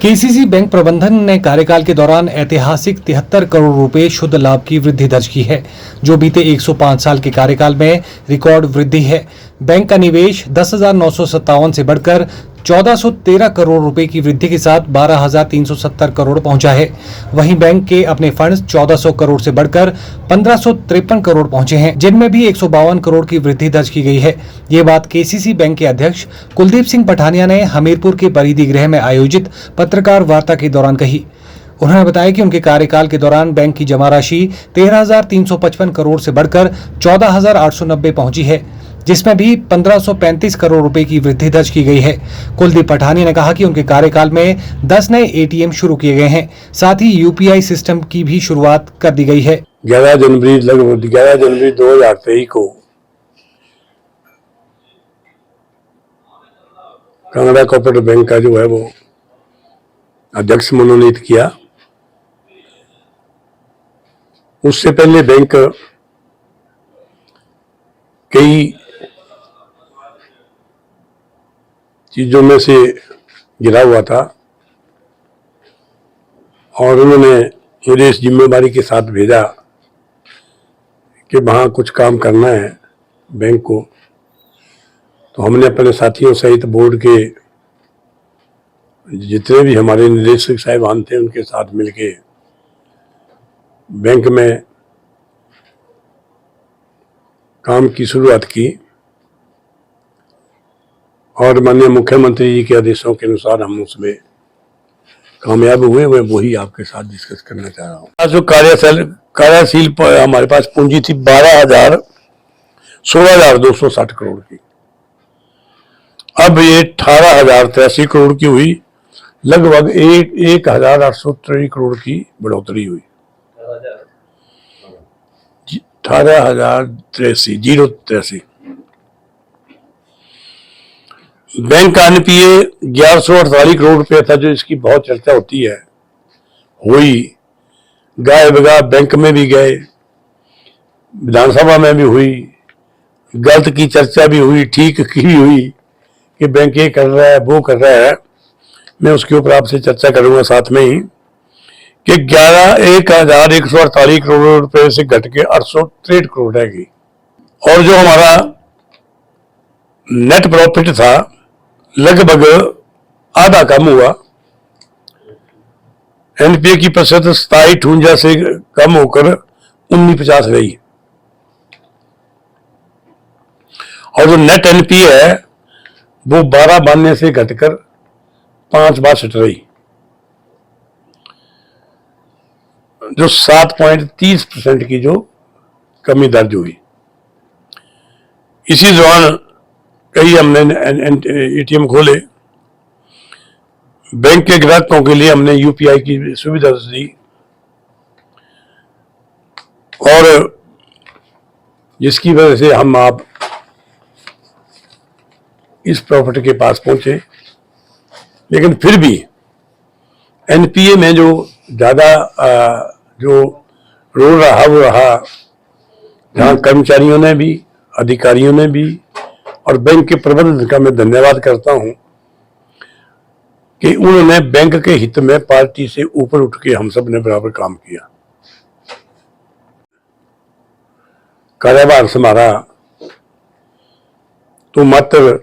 KCC bank प्रबंधन ने कार्यकाल के दौरान ऐतिहासिक 73 करोड़ रुपए शुद्ध लाभ की वृद्धि दर्ज की है, जो बीते 105 साल के कार्यकाल में रिकॉर्ड वृद्धि है। बैंक का निवेश 10,957 से बढ़कर 1413 करोड़ रुपए की वृद्धि के साथ 12,370 करोड़ पहुंचा है। वहीं बैंक के अपने फंड्स 1400 करोड़ से बढ़कर 1553 करोड़ पहुंचे हैं, जिनमें भी 152 करोड़ की वृद्धि दर्ज की गई है। ये बात केसीसी बैंक के अध्यक्ष कुलदीप सिंह पठानिया ने हमीरपुर के परिधि गृह में आयोजित पत्रकार वार्ता के दौरान कही। उन्होंने बताया कि उनके कार्यकाल के दौरान बैंक की जमा राशि 13,355 करोड़ से बढ़कर 14,890 पहुंची है, जिसमें भी 1,535 करोड़ रुपए की वृद्धि दर्ज की गई है। कुलदीप पठानिया ने कहा कि उनके कार्यकाल में 10 नए एटीएम शुरू किए गए हैं, साथ ही यूपीआई सिस्टम की भी शुरुआत कर दी गई है। 11 जनवरी 2023 को कांगड़ा कोऑपरेटिव बैंक का जो है वो अध्यक्ष मनोनीत किया। उससे पहले बैंक कई चीजों में से गिरा हुआ था और उन्होंने मुझे इस जिम्मेदारी के साथ भेजा कि वहाँ कुछ काम करना है बैंक को। तो हमने अपने साथियों सहित बोर्ड के जितने भी हमारे निदेशक साहिबान थे उनके साथ मिलके बैंक में काम की शुरुआत की और माननीय मुख्यमंत्री जी के आदेशों के अनुसार हम उसमें कामयाब हुए। मैं वही आपके साथ डिस्कस करना चाह रहा हूँ। जो कार्यशील हमारे पास पूंजी थी 16,260 करोड़ की, अब ये 18,083 करोड़ की हुई, लगभग 1,883 करोड़ की बढ़ोतरी हुई। 18,083 बैंक का एनपीए 1148 करोड़ रुपया था, जो इसकी बहुत चर्चा होती है, हुई। गाय बगा बैंक में भी गए, विधानसभा में भी हुई, गलत की चर्चा भी हुई, ठीक की हुई कि बैंक ये कर रहा है वो कर रहा है। मैं उसके ऊपर आपसे चर्चा करूंगा साथ में ही कि 1,148 करोड़ रुपए से घट के 863 करोड़ रहेगी। और जो हमारा नेट प्रॉफिट था लगभग आधा कम हुआ। एनपीए की प्रतिशत 27.58 से कम होकर 19.50 रही और जो नेट एनपीए है वो 12.92 से घटकर 5.62 रही, जो 7.30% की जो कमी दर्ज हुई। इसी दौरान कई हमने एटीएम खोले। बैंक के ग्राहकों के लिए हमने यूपीआई की सुविधा दी और जिसकी वजह से हम आप इस प्रॉफिट के पास पहुंचे। लेकिन फिर भी एनपीए में जो ज्यादा जो रोल रहा वो रहा, जहां कर्मचारियों ने भी, अधिकारियों ने भी और बैंक के प्रबंधन का मैं धन्यवाद करता हूं कि उन्होंने बैंक के हित में पार्टी से ऊपर उठ के हम सब ने बराबर काम किया। कार्यभार संभाला तो मात्र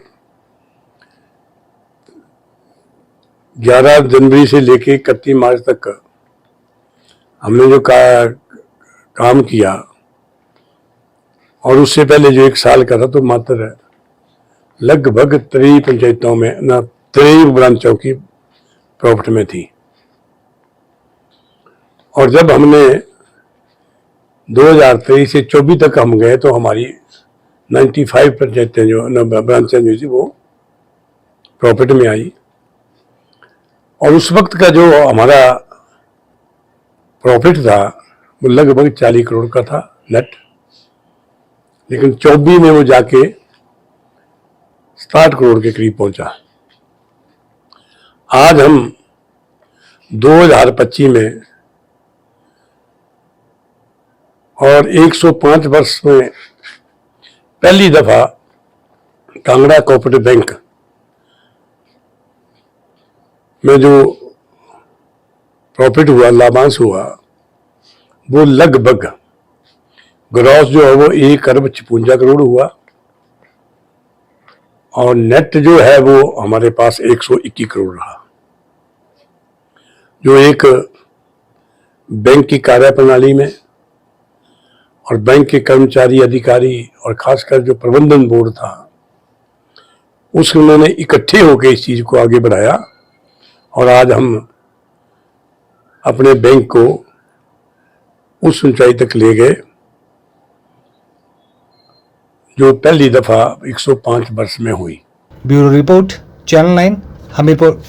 11 जनवरी से लेके 31 मार्च तक हमने जो काम किया और उससे पहले जो 1 साल का था तो मात्र लगभग 23 पंचायतों में 23 ब्रांचों की प्रॉफिट में थी। और जब हमने 2023 से 24 तक हम गए तो हमारी 95 पंचायतें जो ब्रांचें जो थी वो प्रॉफिट में आई। और उस वक्त का जो हमारा प्रॉफिट था वो लगभग 40 करोड़ का था नेट, लेकिन 24 में वो जाके 60 करोड़ के करीब पहुंचा। आज हम 2025 में और 105 वर्ष में पहली दफा कांगड़ा कोऑपरेटिव बैंक में जो प्रॉफिट हुआ, लाभांश हुआ, वो लगभग ग्रॉस जो है वो 1 अरब 56 करोड़ हुआ और नेट जो है वो हमारे पास 121 करोड़ रहा, जो एक बैंक की कार्यप्रणाली में और बैंक के कर्मचारी, अधिकारी और खासकर जो प्रबंधन बोर्ड था उस उन्होंने इकट्ठे होकर इस चीज को आगे बढ़ाया और आज हम अपने बैंक को उस ऊंचाई तक ले गए जो पहली दफा 105 वर्ष में हुई। Bureau report, channel 9, Hamirpur.